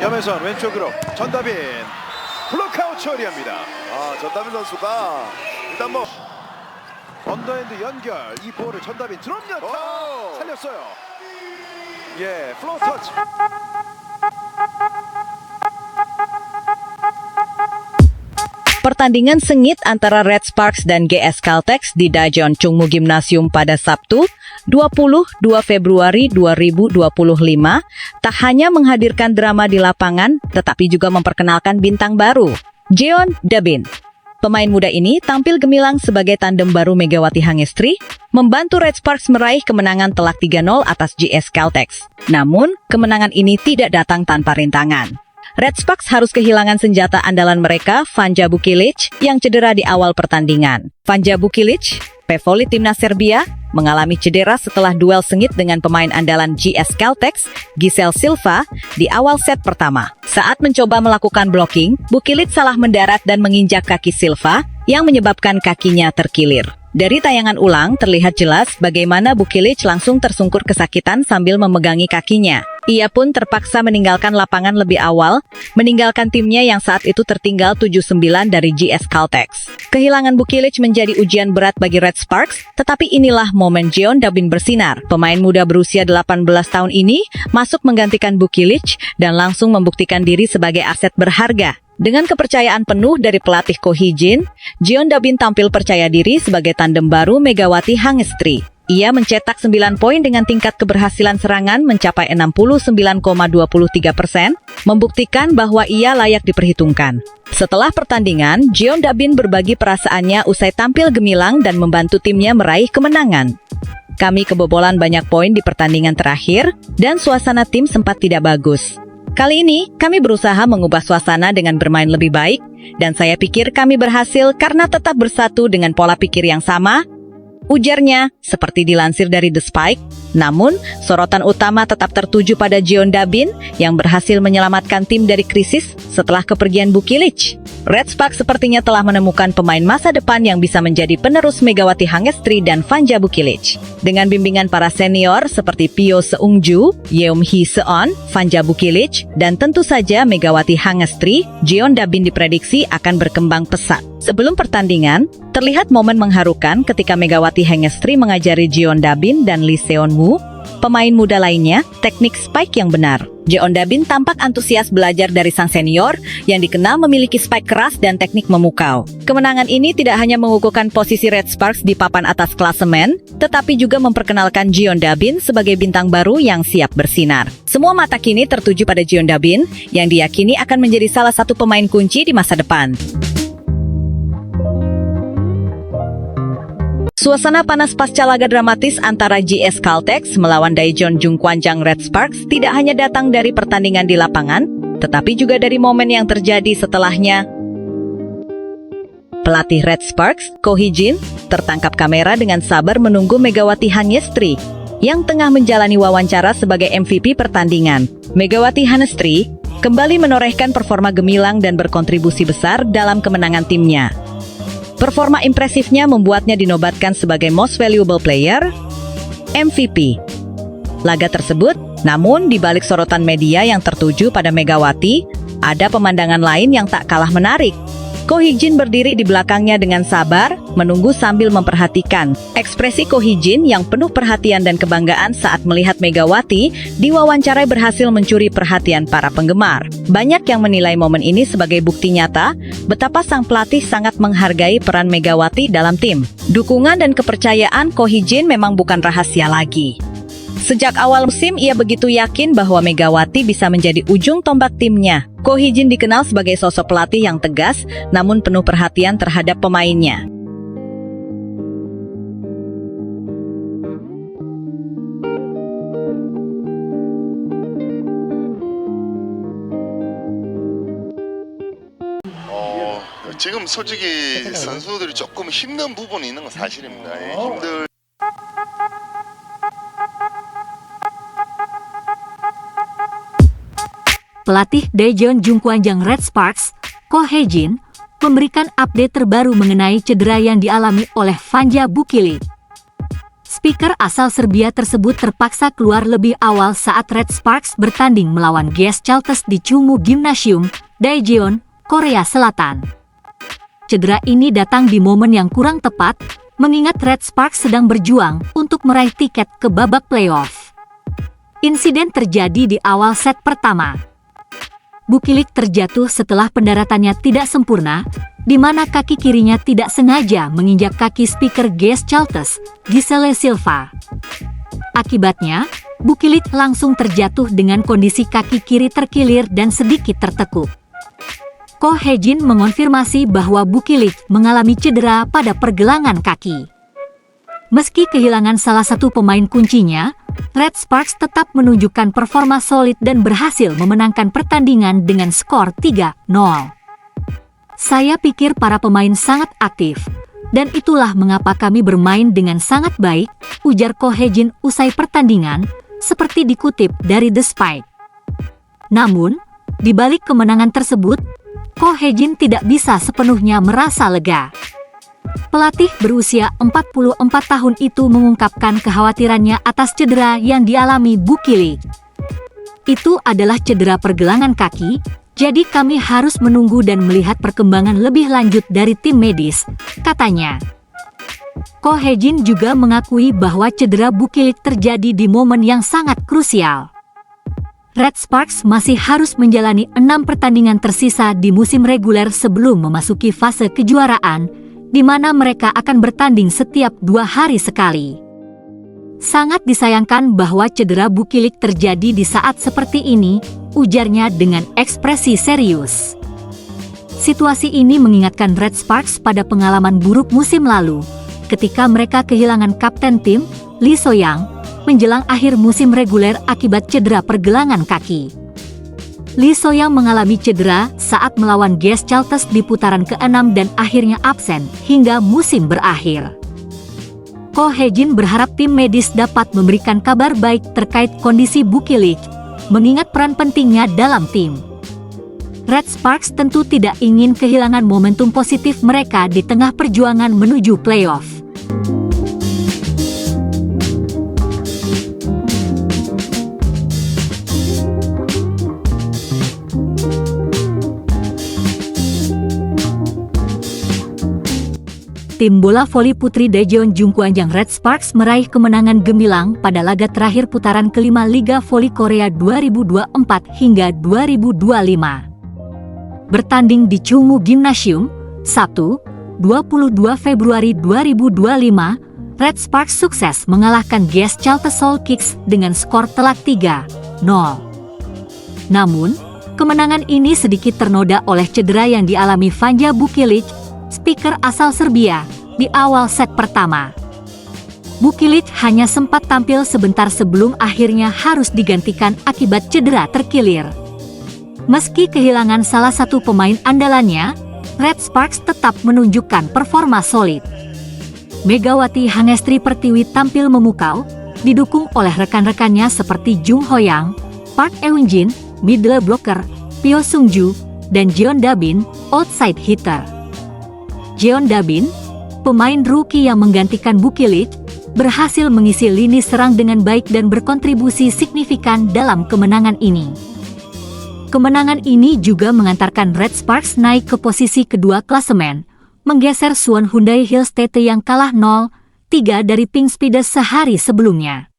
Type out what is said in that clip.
염혜선 왼쪽으로 전다빈 블록아웃 처리합니다. 전다빈 선수가 일단 뭐 언더핸드 연결, 이 볼을 전다빈 드롭 연타 살렸어요. 예, 플로우 터치. Pertandingan sengit antara Red Sparks dan GS Caltex di Daejeon Chungmu Gymnasium pada Sabtu, 22 Februari 2025, tak hanya menghadirkan drama di lapangan, tetapi juga memperkenalkan bintang baru, Jeon Dabin. Pemain muda ini tampil gemilang sebagai tandem baru Megawati Hangestri, membantu Red Sparks meraih kemenangan telak 3-0 atas GS Caltex. Namun, kemenangan ini tidak datang tanpa rintangan. Red Sparks harus kehilangan senjata andalan mereka, Vanja Bukilic, yang cedera di awal pertandingan. Vanja Bukilic, pevoli timnas Serbia, mengalami cedera setelah duel sengit dengan pemain andalan GS Caltex, Giselle Silva, di awal set pertama. Saat mencoba melakukan blocking, Bukilic salah mendarat dan menginjak kaki Silva, yang menyebabkan kakinya terkilir. Dari tayangan ulang, terlihat jelas bagaimana Bukilic langsung tersungkur kesakitan sambil memegangi kakinya. Ia pun terpaksa meninggalkan lapangan lebih awal, meninggalkan timnya yang saat itu tertinggal 7-9 dari GS Caltex. Kehilangan Bukilic menjadi ujian berat bagi Red Sparks, tetapi inilah momen Jeon Dabin bersinar. Pemain muda berusia 18 tahun ini masuk menggantikan Bukilic dan langsung membuktikan diri sebagai aset berharga. Dengan kepercayaan penuh dari pelatih Ko Hee-jin, Jeon Dabin tampil percaya diri sebagai tandem baru Megawati Hangestri. Ia mencetak 9 poin dengan tingkat keberhasilan serangan mencapai 69,23%, membuktikan bahwa ia layak diperhitungkan. Setelah pertandingan, Jeon Dabin berbagi perasaannya usai tampil gemilang dan membantu timnya meraih kemenangan. Kami kebobolan banyak poin di pertandingan terakhir, dan suasana tim sempat tidak bagus. Kali ini, kami berusaha mengubah suasana dengan bermain lebih baik, dan saya pikir kami berhasil karena tetap bersatu dengan pola pikir yang sama, ujarnya, seperti dilansir dari The Spike. Namun, sorotan utama tetap tertuju pada Jeon Dabin yang berhasil menyelamatkan tim dari krisis setelah kepergian Bukilic. Red Sparks sepertinya telah menemukan pemain masa depan yang bisa menjadi penerus Megawati Hangestri dan Vanja Bukilic. Dengan bimbingan para senior seperti Pyo Seungju, Yeom Hee Seon, Vanja Bukilic, dan tentu saja Megawati Hangestri, Jeon Dabin diprediksi akan berkembang pesat. Sebelum pertandingan, terlihat momen mengharukan ketika Megawati Hangestri mengajari Jeon Dabin dan Lee Seon-woo, pemain muda lainnya, teknik spike yang benar. Jeon Dabin tampak antusias belajar dari sang senior yang dikenal memiliki spike keras dan teknik memukau. Kemenangan ini tidak hanya mengukuhkan posisi Red Sparks di papan atas klasemen, tetapi juga memperkenalkan Jeon Dabin sebagai bintang baru yang siap bersinar. Semua mata kini tertuju pada Jeon Dabin yang diyakini akan menjadi salah satu pemain kunci di masa depan. Suasana panas pasca laga dramatis antara GS Caltex melawan Daejeon Jungkwanjang Red Sparks tidak hanya datang dari pertandingan di lapangan, tetapi juga dari momen yang terjadi setelahnya. Pelatih Red Sparks, Ko Hee-jin, tertangkap kamera dengan sabar menunggu Megawati Hangestri, yang tengah menjalani wawancara sebagai MVP pertandingan. Megawati Hangestri kembali menorehkan performa gemilang dan berkontribusi besar dalam kemenangan timnya. Performa impresifnya membuatnya dinobatkan sebagai Most Valuable Player, MVP. Laga tersebut, namun di balik sorotan media yang tertuju pada Megawati, ada pemandangan lain yang tak kalah menarik. Ko Hee-jin berdiri di belakangnya dengan sabar, menunggu sambil memperhatikan. Ekspresi Ko Hee-jin yang penuh perhatian dan kebanggaan saat melihat Megawati diwawancarai berhasil mencuri perhatian para penggemar. Banyak yang menilai momen ini sebagai bukti nyata betapa sang pelatih sangat menghargai peran Megawati dalam tim. Dukungan dan kepercayaan Ko Hee-jin memang bukan rahasia lagi. Sejak awal musim, ia begitu yakin bahwa Megawati bisa menjadi ujung tombak timnya. Ko Hee-jin dikenal sebagai sosok pelatih yang tegas, namun penuh perhatian terhadap pemainnya. 지금 솔직히 선수들이 조금 힘든 부분이 있는 건 사실입니다. 힘들. Pelatih Daejeon Jungkwanjang Red Sparks, Ko Hee-jin, memberikan update terbaru mengenai cedera yang dialami oleh Vanja Bukilic. Speaker asal Serbia tersebut terpaksa keluar lebih awal saat Red Sparks bertanding melawan GS Chalters di Chungmu Gymnasium, Daejeon, Korea Selatan. Cedera ini datang di momen yang kurang tepat, mengingat Red Sparks sedang berjuang untuk meraih tiket ke babak playoff. Insiden terjadi di awal set pertama. Bukilik terjatuh setelah pendaratannya tidak sempurna, di mana kaki kirinya tidak sengaja menginjak kaki speaker GS Chalters, Giselle Silva. Akibatnya, Bukilik langsung terjatuh dengan kondisi kaki kiri terkilir dan sedikit tertekuk. Ko Hejin mengonfirmasi bahwa Bukilik mengalami cedera pada pergelangan kaki. Meski kehilangan salah satu pemain kuncinya, Red Sparks tetap menunjukkan performa solid dan berhasil memenangkan pertandingan dengan skor 3-0. Saya pikir para pemain sangat aktif, dan itulah mengapa kami bermain dengan sangat baik, ujar Ko Hejin usai pertandingan, seperti dikutip dari The Spike. Namun, di balik kemenangan tersebut, Ko Hejin tidak bisa sepenuhnya merasa lega. Pelatih berusia 44 tahun itu mengungkapkan kekhawatirannya atas cedera yang dialami Bukilik. Itu adalah cedera pergelangan kaki, jadi kami harus menunggu dan melihat perkembangan lebih lanjut dari tim medis, katanya. Ko Hejin juga mengakui bahwa cedera Bukilik terjadi di momen yang sangat krusial. Red Sparks masih harus menjalani 6 pertandingan tersisa di musim reguler sebelum memasuki fase kejuaraan, di mana mereka akan bertanding setiap 2 hari sekali. Sangat disayangkan bahwa cedera Bukilik terjadi di saat seperti ini, ujarnya dengan ekspresi serius. Situasi ini mengingatkan Red Sparks pada pengalaman buruk musim lalu, ketika mereka kehilangan kapten tim, Lee So-young, menjelang akhir musim reguler akibat cedera pergelangan kaki. Lee So-young mengalami cedera saat melawan GS Chalters di putaran ke-6 dan akhirnya absen hingga musim berakhir. Ko Hejin berharap tim medis dapat memberikan kabar baik terkait kondisi Bukilik, mengingat peran pentingnya dalam tim. Red Sparks tentu tidak ingin kehilangan momentum positif mereka di tengah perjuangan menuju playoff. Tim bola voli putri Daejeon Jungkwanjang Red Sparks meraih kemenangan gemilang pada laga terakhir putaran kelima Liga Voli Korea 2024 hingga 2025. Bertanding di Chungmu Gymnasium, Sabtu, 22 Februari 2025, Red Sparks sukses mengalahkan GS Chalters Seoul Kicks dengan skor telak 3-0. Namun, kemenangan ini sedikit ternoda oleh cedera yang dialami Vanja Bukilik, speaker asal Serbia, di awal set pertama. Bukilik hanya sempat tampil sebentar sebelum akhirnya harus digantikan akibat cedera terkilir. Meski kehilangan salah satu pemain andalannya, Red Sparks tetap menunjukkan performa solid. Megawati Hangestri Pertiwi tampil memukau, didukung oleh rekan-rekannya seperti Jung Hoyang, Park Eun-jin, middle blocker, Pyo Sung-ju, dan Jeon Da-bin, outside hitter. Jeon Da-bin, pemain rookie yang menggantikan Bukilik, berhasil mengisi lini serang dengan baik dan berkontribusi signifikan dalam kemenangan ini. Kemenangan ini juga mengantarkan Red Sparks naik ke posisi kedua klasemen, menggeser Suwon Hyundai Hills TT yang kalah 0-3 dari Pink Speeders sehari sebelumnya.